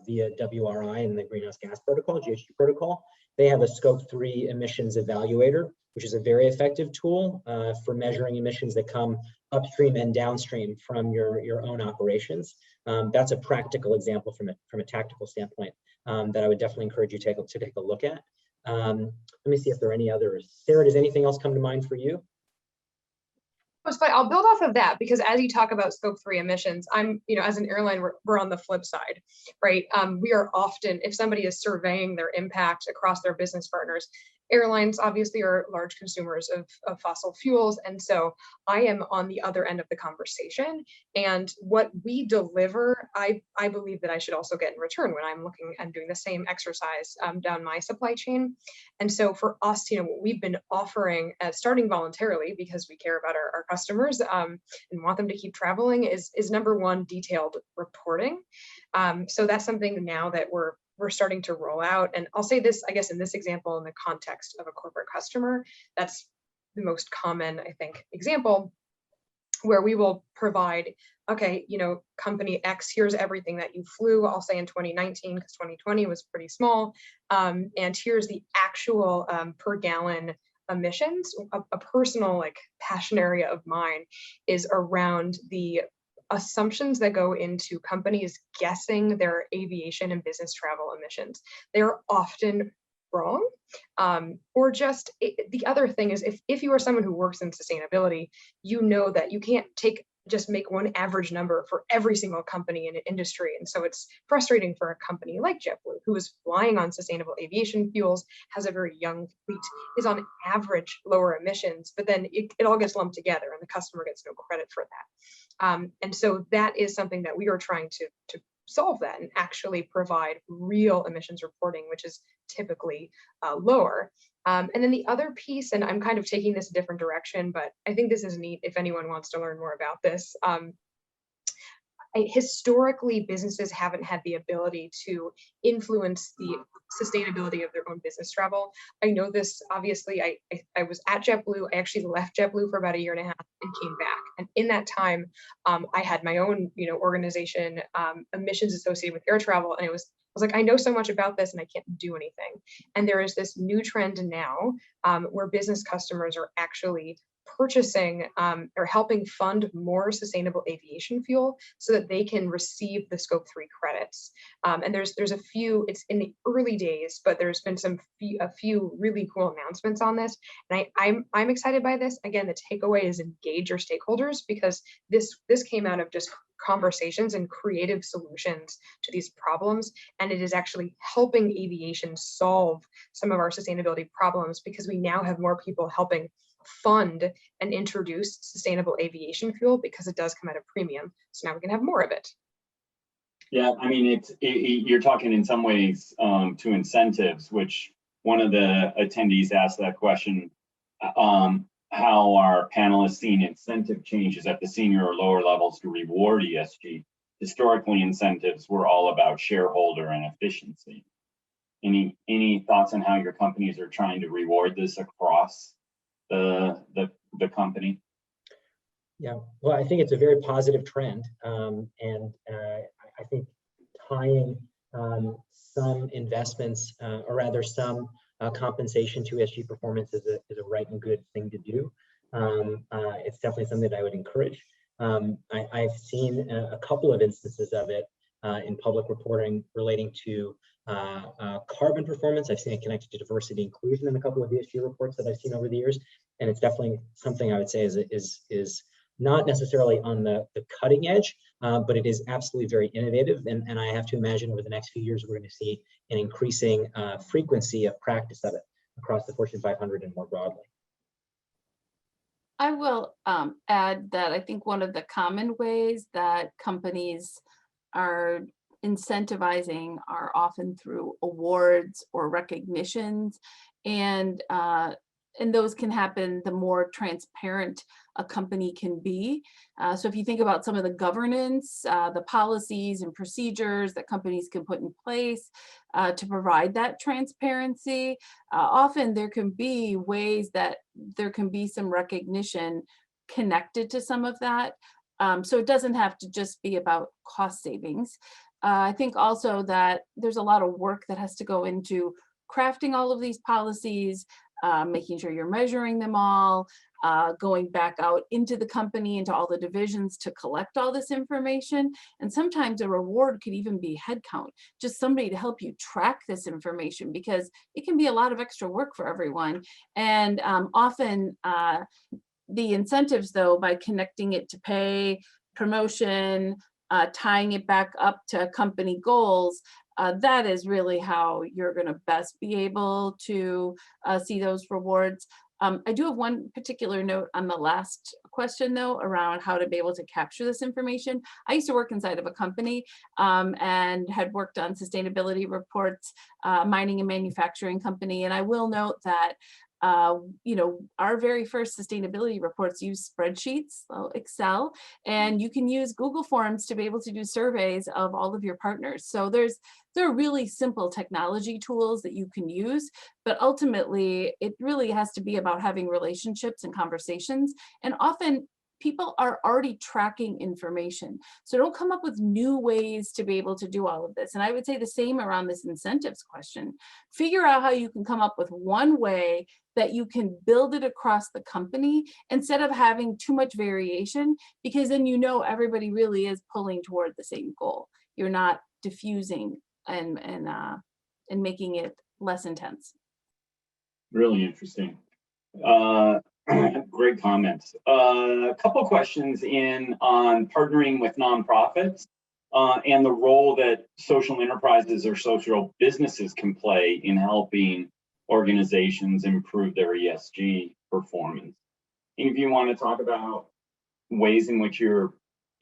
via WRI and the Greenhouse Gas Protocol, GHG protocol. They have a Scope 3 emissions evaluator, which is a very effective tool for measuring emissions that come upstream and downstream from your own operations. That's a practical example from a tactical standpoint that I would definitely encourage you to take a look at. Let me see if there are any others. Sarah, does anything else come to mind for you? It's funny. I'll build off of that because as you talk about Scope 3 emissions, as an airline, we're on the flip side, right? We are often, if somebody is surveying their impact across their business partners, airlines obviously are large consumers of fossil fuels. And so I am on the other end of the conversation. And what we deliver, I believe that I should also get in return when I'm doing the same exercise down my supply chain. And so for us, what we've been offering, starting voluntarily because we care about our customers and want them to keep traveling, is number one, detailed reporting. So that's something now that we're starting to roll out. And I'll say this, I guess, in this example, in the context of a corporate customer, that's the most common, I think, example where we will provide, okay, company X, here's everything that you flew, I'll say in 2019, because 2020 was pretty small. And here's the actual per gallon emissions. A personal passion area of mine is around the assumptions that go into companies guessing their aviation and business travel emissions. They're often wrong. Or just the other thing is if you are someone who works in sustainability, you know that you can't just make one average number for every single company in an industry. And so it's frustrating for a company like JetBlue, who is flying on sustainable aviation fuels, has a very young fleet, is on average lower emissions, but then it all gets lumped together and the customer gets no credit for that. And so that is something that we are trying to solve that and actually provide real emissions reporting, which is typically lower. And then the other piece, and I'm kind of taking this a different direction, but I think this is neat if anyone wants to learn more about this. Historically, businesses haven't had the ability to influence the sustainability of their own business travel. I know this, obviously, I was at JetBlue. I actually left JetBlue for about 1.5 years and came back. And in that time, I had my own, organization, emissions associated with air travel. And I was like, I know so much about this and I can't do anything. And there is this new trend now where business customers are actually purchasing or helping fund more sustainable aviation fuel so that they can receive the Scope 3 credits. And there's a few, it's in the early days, but there's been a few really cool announcements on this. And I'm excited by this. Again, the takeaway is engage your stakeholders, because this came out of just conversations and creative solutions to these problems. And it is actually helping aviation solve some of our sustainability problems, because we now have more people helping fund and introduce sustainable aviation fuel, because it does come at a premium. So now we can have more of it. Yeah, I mean, you're talking in some ways to incentives, which one of the attendees asked that question, how are panelists seeing incentive changes at the senior or lower levels to reward ESG? Historically, incentives were all about shareholder and efficiency. Any thoughts on how your companies are trying to reward this across the company? Yeah, well, I think it's a very positive trend, and I think tying some investments, or rather some compensation to ESG performance is a right and good thing to do. It's definitely something that I would encourage. I've seen a couple of instances of it in public reporting relating to carbon performance. I've seen it connected to diversity and inclusion in a couple of ESG reports that I've seen over the years, and it's definitely something I would say is not necessarily on the cutting edge, but it is absolutely very innovative. And I have to imagine over the next few years, we're going to see an increasing frequency of practice of it across the Fortune 500 and more broadly. I will add that I think one of the common ways that companies are incentivizing are often through awards or recognitions, and those can happen the more transparent a company can be. So if you think about some of the governance, the policies and procedures that companies can put in place to provide that transparency, often there can be ways that there can be some recognition connected to some of that. So it doesn't have to just be about cost savings. I think also that there's a lot of work that has to go into crafting all of these policies, making sure you're measuring them all, going back out into the company, into all the divisions to collect all this information. And sometimes a reward could even be headcount, just somebody to help you track this information, because it can be a lot of extra work for everyone. And often the incentives, though, by connecting it to pay, promotion, tying it back up to company goals, that is really how you're going to best be able to see those rewards. I do have one particular note on the last question, though, around how to be able to capture this information. I used to work inside of a company and had worked on sustainability reports, mining and manufacturing company. And I will note that our very first sustainability reports use spreadsheets, so Excel, and you can use Google Forms to be able to do surveys of all of your partners. So there are really simple technology tools that you can use, but ultimately it really has to be about having relationships and conversations. And often people are already tracking information. So don't come up with new ways to be able to do all of this. And I would say the same around this incentives question. Figure out how you can come up with one way that you can build it across the company instead of having too much variation, because then everybody really is pulling toward the same goal. You're not diffusing and making it less intense. Really interesting. Great comments. A couple questions on partnering with nonprofits and the role that social enterprises or social businesses can play in helping organizations improve their ESG performance. Any of you want to talk about ways in which you're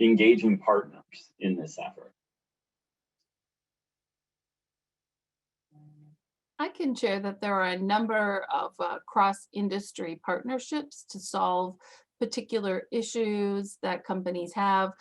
engaging partners in this effort? I can share that there are a number of cross-industry partnerships to solve particular issues that companies have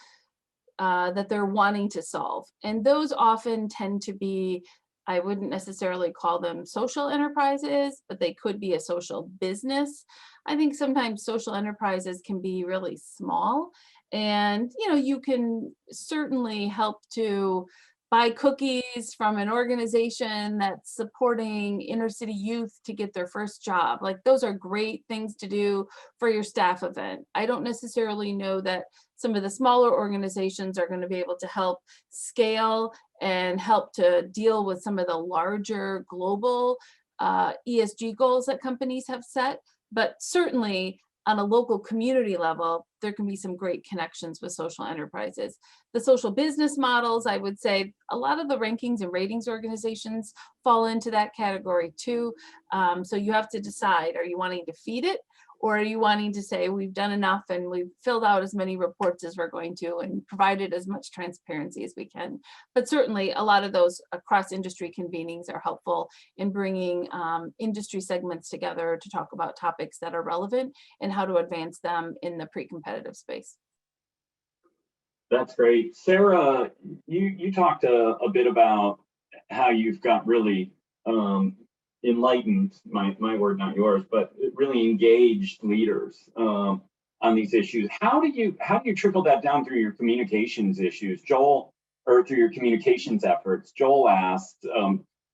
that they're wanting to solve. And those often tend to be, I wouldn't necessarily call them social enterprises, but they could be a social business. I think sometimes social enterprises can be really small, and you can certainly help to buy cookies from an organization that's supporting inner city youth to get their first job. Like, those are great things to do for your staff event. I don't necessarily know that some of the smaller organizations are going to be able to help scale and help to deal with some of the larger global ESG goals that companies have set. But certainly on a local community level, there can be some great connections with social enterprises. The social business models, I would say a lot of the rankings and ratings organizations fall into that category too. So you have to decide, are you wanting to feed it? Or are you wanting to say, we've done enough and we've filled out as many reports as we're going to and provided as much transparency as we can? But certainly a lot of those cross-industry convenings are helpful in bringing industry segments together to talk about topics that are relevant and how to advance them in the pre-competitive space. That's great. Sara, you talked a bit about how you've got really enlightened, my word, not yours, but really engaged leaders. on these issues. How do you trickle that down through your communications issues, Joel, or through your communications efforts? Joel asked,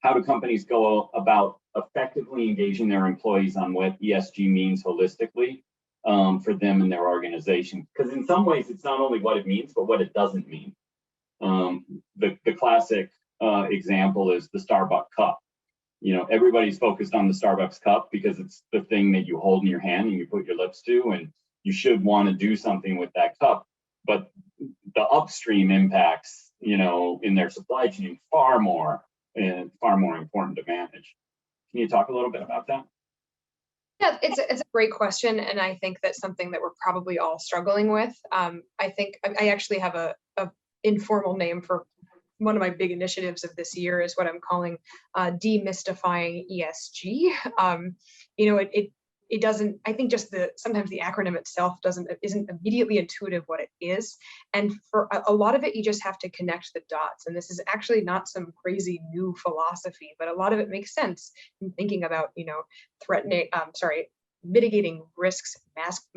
how do companies go about effectively engaging their employees on what ESG means holistically for them and their organization? Because in some ways, it's not only what it means, but what it doesn't mean. The classic example is the Starbucks cup. You know, everybody's focused on the Starbucks cup because it's the thing that you hold in your hand and you put your lips to, and you should want to do something with that cup. But the upstream impacts, you know, in their supply chain far more important to manage. Can you talk a little bit about that? Yeah, it's a great question, and I think that's something that we're probably all struggling with. I think I actually have a informal name for one of my big initiatives of this year is what I'm calling demystifying ESG. You know, it doesn't, I think just sometimes the acronym itself isn't immediately intuitive what it is. And for a lot of it, you just have to connect the dots. And this is actually not some crazy new philosophy, but a lot of it makes sense in thinking about, you know, mitigating risks,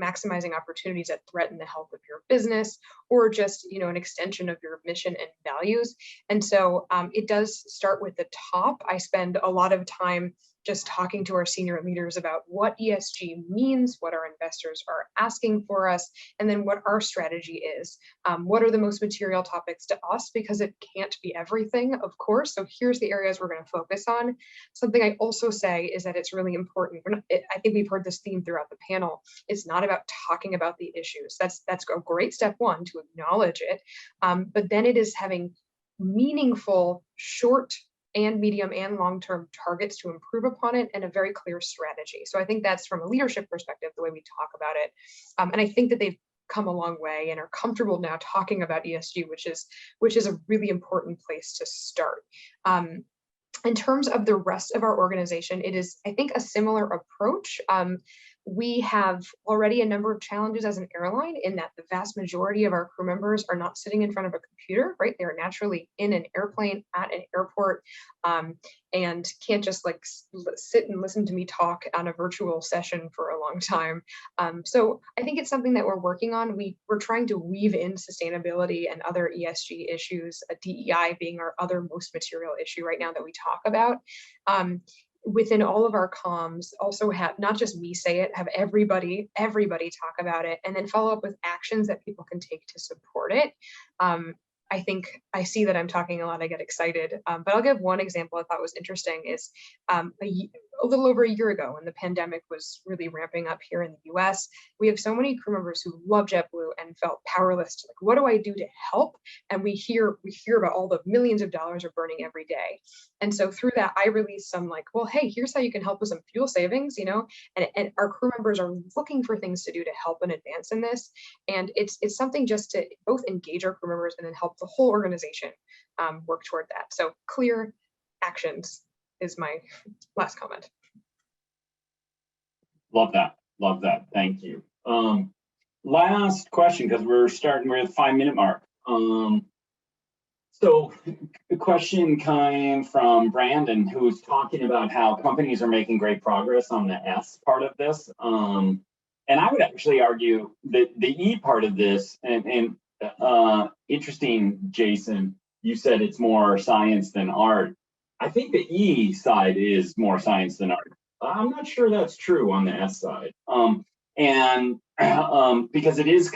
maximizing opportunities that threaten the health of your business, or just, you know, an extension of your mission and values. And so it does start with the top. I spend a lot of time just talking to our senior leaders about what ESG means, what our investors are asking for us, and then what our strategy is. What are the most material topics to us? Because it can't be everything, of course. So here's the areas we're going to focus on. Something I also say is that it's really important. I think we've heard this theme throughout the panel. It's not about talking about the issues. That's a great step one, to acknowledge it. But then it is having meaningful, short and medium and long-term targets to improve upon it, and a very clear strategy. So I think that's, from a leadership perspective, the way we talk about it. And I think that they've come a long way and are comfortable now talking about ESG, which is a really important place to start. In terms of the rest of our organization, it is, I think, a similar approach. We have already a number of challenges as an airline in that the vast majority of our crew members are not sitting in front of a computer, right? They're naturally in an airplane at an airport and can't just like sit and listen to me talk on a virtual session for a long time. So I think it's something that we're working on. We're trying to weave in sustainability and other ESG issues, DEI being our other most material issue right now that we talk about. Within all of our comms, also have not just me say it, have everybody talk about it, and then follow up with actions that people can take to support it. I think I see that I'm talking a lot, I get excited, but I'll give one example I thought was interesting is a little over a year ago when the pandemic was really ramping up here in the US, we have so many crew members who love JetBlue and felt powerless to, like, what do I do to help? And we hear about all the millions of dollars are burning every day. And so through that, I released some like, well, hey, here's how you can help with some fuel savings, you know, and our crew members are looking for things to do to help and advance in this. And it's something just to both engage our crew members and then help the whole organization work toward that. So clear actions is my last comment. Love that. Thank you. Last question, because we're at the 5-minute mark. So the question came from Brandon, who's talking about how companies are making great progress on the S part of this. And I would actually argue that the E part of this, and interesting, Jason, you said it's more science than art. I think the E side is more science than art. I'm not sure that's true on the S side. Because it is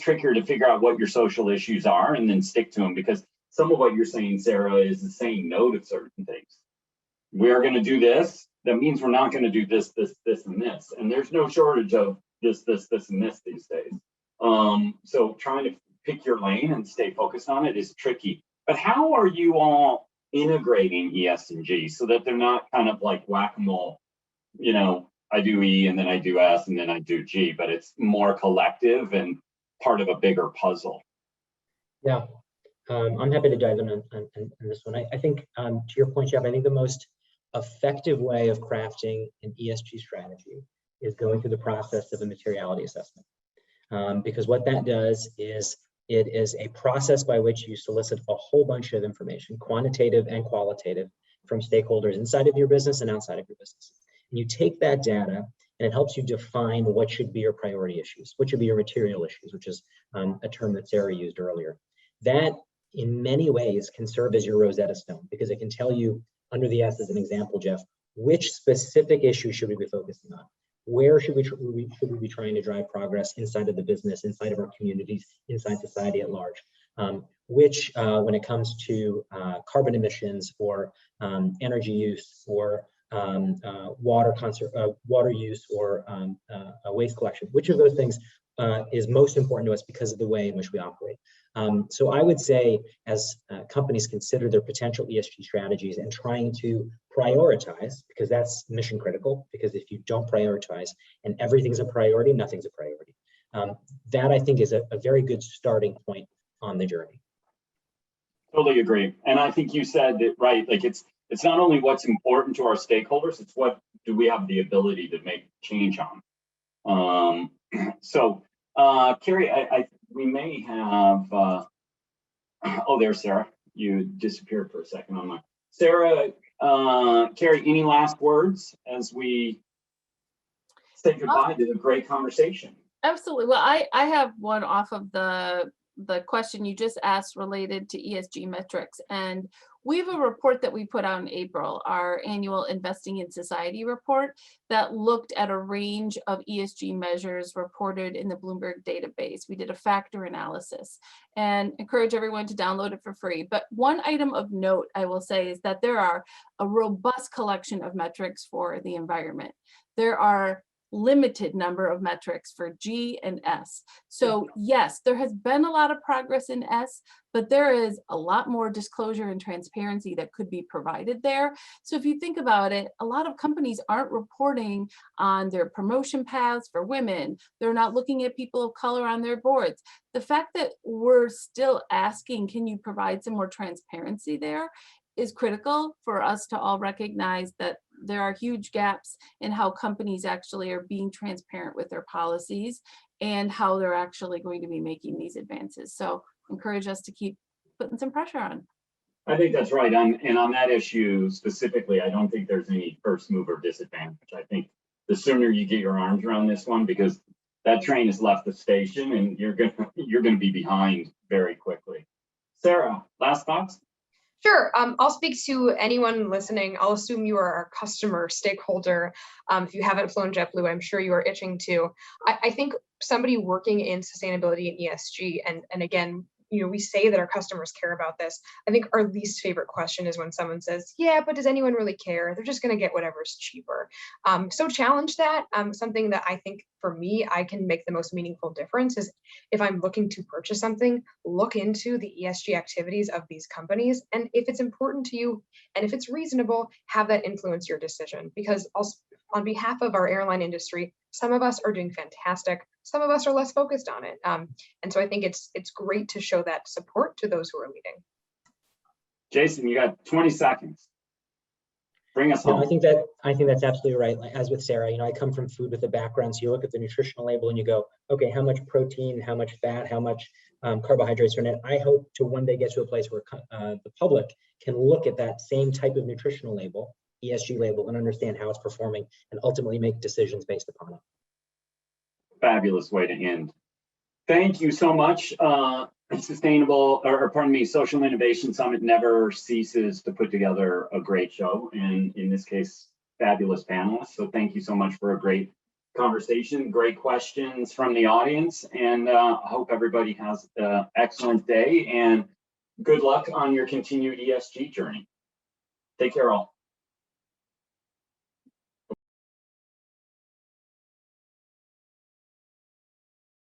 trickier to figure out what your social issues are and then stick to them, because some of what you're saying, Sarah, is saying no to certain things. We are going to do this. That means we're not going to do this, and this. And there's no shortage of this, and this these days. So trying to pick your lane and stay focused on it is tricky. But how are you all integrating ES and G so that they're not kind of like whack-a-mole, you know, I do E and then I do S and then I do G, but it's more collective and part of a bigger puzzle? Yeah, I'm happy to dive in on this one. I think, to your point, Jeff, I think the most effective way of crafting an ESG strategy is going through the process of a materiality assessment. Because what that does is it is a process by which you solicit a whole bunch of information, quantitative and qualitative, from stakeholders inside of your business and outside of your business. And you take that data and it helps you define what should be your priority issues, what should be your material issues, which is a term that Sara used earlier. That, in many ways, can serve as your Rosetta Stone, because it can tell you, under the S as an example, Jeff, which specific issue should we be focusing on? Where should we be trying to drive progress inside of the business, inside of our communities, inside society at large? Which, when it comes to carbon emissions or energy use or water use or waste collection, which of those things is most important to us because of the way in which we operate? So I would say, as companies consider their potential ESG strategies and trying to prioritize, because that's mission critical, because if you don't prioritize and everything's a priority, nothing's a priority. That, I think, is a very good starting point on the journey. Totally agree. And I think you said it right. Like, it's not only what's important to our stakeholders, it's what do we have the ability to make change on. So Kari, we may have, oh, there's Sara. You disappeared for a second on my, Sara, Kari, any last words as we say goodbye to the great conversation? Absolutely. Well, I have one off of the question you just asked related to ESG metrics. And we have a report that we put out in April, our annual Investing in Society report, that looked at a range of ESG measures reported in the Bloomberg database. We did a factor analysis and encourage everyone to download it for free. But one item of note, I will say, is that there are a robust collection of metrics for the environment. There are limited number of metrics for G and S. So yes, there has been a lot of progress in S, but there is a lot more disclosure and transparency that could be provided there. So if you think about it, a lot of companies aren't reporting on their promotion paths for women. They're not looking at people of color on their boards. The fact that we're still asking, can you provide some more transparency there, is critical for us to all recognize that there are huge gaps in how companies actually are being transparent with their policies and how they're actually going to be making these advances. So encourage us to keep putting some pressure on. I think that's right. And on that issue specifically, I don't think there's any first mover disadvantage. I think the sooner you get your arms around this one, because that train has left the station and you're gonna be behind very quickly. Sara, last thoughts? Sure. I'll speak to anyone listening. I'll assume you are a customer stakeholder. If you haven't flown JetBlue, I'm sure you are itching to. I think somebody working in sustainability and ESG, and again, you know, we say that our customers care about this. I think our least favorite question is when someone says, yeah, but does anyone really care? They're just going to get whatever's cheaper. So challenge that. Something that I think for me, I can make the most meaningful difference is if I'm looking to purchase something, look into the ESG activities of these companies. And if it's important to you and if it's reasonable, have that influence your decision. Because on behalf of our airline industry, some of us are doing fantastic. Some of us are less focused on it. And so I think it's great to show that support to those who are leading. Jason, you got 20 seconds. Bring us home. I think that's absolutely right. Like, as with Sara, you know, I come from food with a background. So you look at the nutritional label and you go, okay, how much protein, how much fat, how much carbohydrates are in it. I hope to one day get to a place where the public can look at that same type of nutritional label, ESG label, and understand how it's performing and ultimately make decisions based upon it. Fabulous way to end. Thank you so much. Social Innovation Summit never ceases to put together a great show, and in this case, fabulous panelists. So thank you so much for a great conversation, great questions from the audience, and I hope everybody has an excellent day and good luck on your continued ESG journey. Take care all.